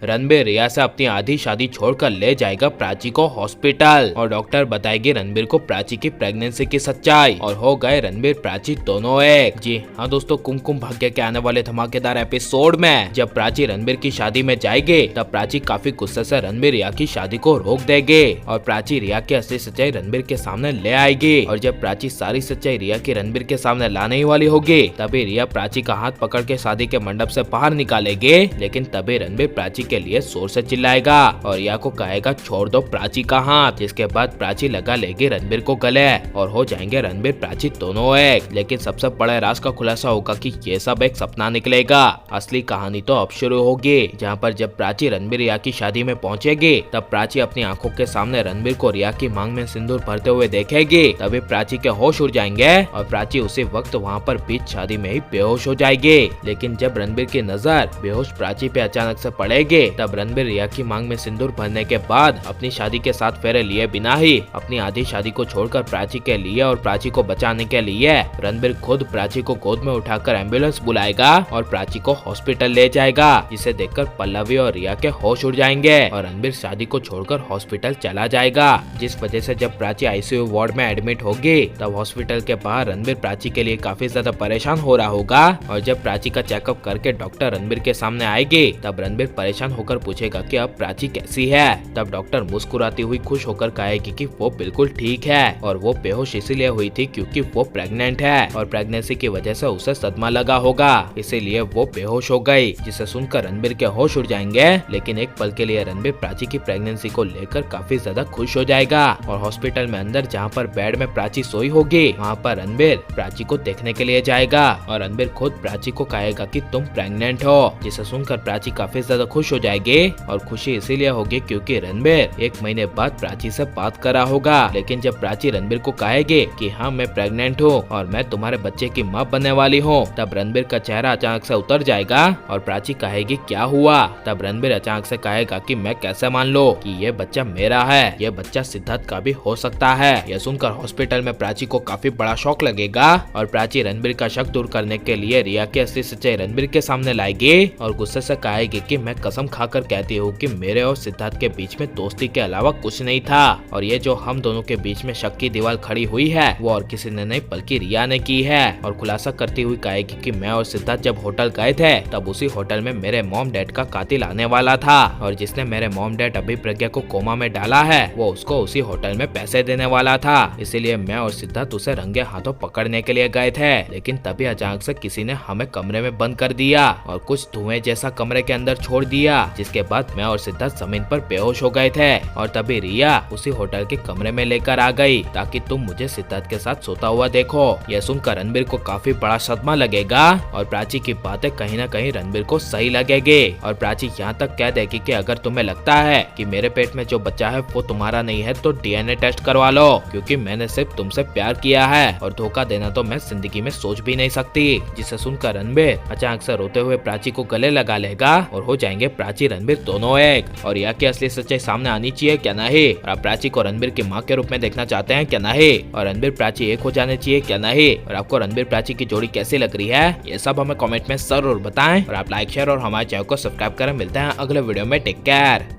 रणबीर रिया से अपनी आधी शादी छोड़कर ले जाएगा प्राची को हॉस्पिटल और डॉक्टर बताएगी रणबीर को प्राची की प्रेगनेंसी की सच्चाई और हो गए रणबीर प्राची दोनों एक। जी हाँ दोस्तों, कुमकुम भाग्य के आने वाले धमाकेदार एपिसोड में जब प्राची रणबीर की शादी में जाएगी तब प्राची काफी गुस्से से रणबीर रिया की शादी को रोक देगी और प्राची रिया की असली सच्चाई रणबीर के सामने ले आएगी। और जब प्राची सारी सच्चाई रिया की रणबीर के सामने लाने ही वाली होगी तभी रिया प्राची का हाथ पकड़ के शादी के मंडप से बाहर निकालेगी, लेकिन तभी रणबीर प्राची के लिए जोर से चिल्लाएगा और रिया को कहेगा छोड़ दो प्राची का हाथ, जिसके बाद प्राची लगा लेगी रणबीर को गले और हो जाएंगे रणबीर प्राची दोनों एक। लेकिन सबसे बड़े राज का खुलासा होगा कि ये सब एक सपना निकलेगा। असली कहानी तो अब शुरू होगी, जहाँ पर जब प्राची रणबीर रिया की शादी में पहुंचेगी तब प्राची अपनी आंखों के सामने रणबीर को रिया की मांग में सिंदूर भरते हुए देखेगी। तभी प्राची के होश उड़ जाएंगे और प्राची उसी वक्त वहाँ पर बीच शादी में ही बेहोश हो जाएगी। लेकिन जब रणबीर की नजर बेहोश प्राची पे अचानक से पड़ेगी तब रणबीर रिया की मांग में सिंदूर भरने के बाद अपनी शादी के साथ फेरे लिए बिना ही अपनी आधी शादी को छोड़कर प्राची के लिए और प्राची को बचाने के लिए रणबीर खुद प्राची को गोद में उठाकर एम्बुलेंस बुलाएगा और प्राची को हॉस्पिटल ले जाएगा, जिसे देखकर पल्लवी और रिया के होश उड़ जाएंगे और रणबीर शादी को छोड़कर हॉस्पिटल चला जाएगा। जिस वजह से जब प्राची आईसीयू वार्ड में एडमिट होगी तब हॉस्पिटल के बाहर रणबीर प्राची के लिए काफी ज्यादा परेशान हो रहा होगा और जब प्राची का चेकअप करके डॉक्टर रणबीर के सामने आएगी तब रणबीर परेशान होकर पूछेगा कि अब प्राची कैसी है। तब डॉक्टर मुस्कुराती हुई खुश होकर कहेगी कि वो बिल्कुल ठीक है और वो बेहोश इसीलिए हुई थी क्योंकि वो प्रेग्नेंट है और प्रेगनेंसी की वजह से उसे सदमा लगा होगा, इसीलिए वो बेहोश हो गई। जिसे सुनकर रणबीर के होश उड़ जाएंगे, लेकिन एक पल के लिए रणबीर प्राची की प्रेगनेंसी को लेकर काफी ज्यादा खुश हो जाएगा और हॉस्पिटल में अंदर जहाँ पर बेड में प्राची सोई होगी वहाँ पर रणबीर प्राची को देखने के लिए जाएगा और रणबीर खुद प्राची को कहेगा कि तुम प्रेग्नेंट हो। जिसे सुनकर प्राची काफी ज्यादा खुश हो जाएगी और खुशी इसीलिए होगी क्योंकि रणबीर 1 महीने बाद प्राची से बात कर रहा होगा। लेकिन जब प्राची रणबीर को कहेगी कि हाँ मैं प्रेग्नेंट हूँ और मैं तुम्हारे बच्चे की माँ बनने वाली हूँ, तब रणबीर का चेहरा अचानक से उतर जाएगा और प्राची कहेगी क्या हुआ। तब रणबीर अचानक से कहेगा कि मैं कैसे मान लो कि ये बच्चा मेरा है, ये बच्चा सिद्धार्थ का भी हो सकता है। यह सुनकर हॉस्पिटल में प्राची को काफी बड़ा शॉक लगेगा और प्राची रणबीर का शक दूर करने के लिए रिया की असली सच्चाई रणबीर के सामने लाएगी और गुस्से से कहेगी कि मैं कसम खाकर कहती हूँ कि मेरे और सिद्धार्थ के बीच में दोस्ती के अलावा कुछ नहीं था और ये जो हम दोनों के बीच में शक की दीवार खड़ी हुई है वो और किसी ने नहीं बल्कि रिया ने की है। और खुलासा करती हुई कहेगी कि मैं और सिद्धार्थ जब होटल गए थे तब उसी होटल में मेरे मॉम डैड का कातिल आने वाला था और जिसने मेरे मॉम डैड अभी प्रज्ञा को कोमा में डाला है वो उसको उसी होटल में पैसे देने वाला था, इसीलिए मैं और सिद्धार्थ उसे रंगे हाथों पकड़ने के लिए गए थे। लेकिन तभी अचानक से किसी ने हमें कमरे में बंद कर दिया और कुछ धुएं जैसा कमरे के अंदर छोड़ दिया, जिसके बाद मैं और सिद्धार्थ जमीन पर बेहोश हो गए थे और तभी रिया उसी होटल के कमरे में लेकर आ गई ताकि तुम मुझे सिद्धार्थ के साथ सोता हुआ देखो। यह सुनकर रणबीर को काफी बड़ा सदमा लगेगा और प्राची की बातें कहीं न कहीं रणबीर को सही लगेगी और प्राची यहाँ तक कह देगी कि अगर तुम्हें लगता है कि मेरे पेट में जो बच्चा है वो तुम्हारा नहीं है तो डीएनए टेस्ट करवा लो, क्योंकि मैंने सिर्फ तुमसे प्यार किया है और धोखा देना तो मैं जिंदगी में सोच भी नहीं सकती। जिसे सुनकर रणबीर अचानक से रोते हुए प्राची को गले लगा लेगा और हो जाएंगे प्राची रणबीर दोनों एक। और यह की असली सच्चाई सामने आनी चाहिए क्या नहीं, और आप प्राची को रणबीर की माँ के रूप में देखना चाहते हैं क्या नहीं, और रणबीर प्राची एक हो जाने चाहिए क्या नहीं, और आपको रणबीर प्राची की जोड़ी कैसी लग रही है ये सब हमें कमेंट में जरूर बताएं और आप लाइक शेयर और हमारे चैनल को सब्सक्राइब करें। मिलते हैं अगले वीडियो में, टेक केयर।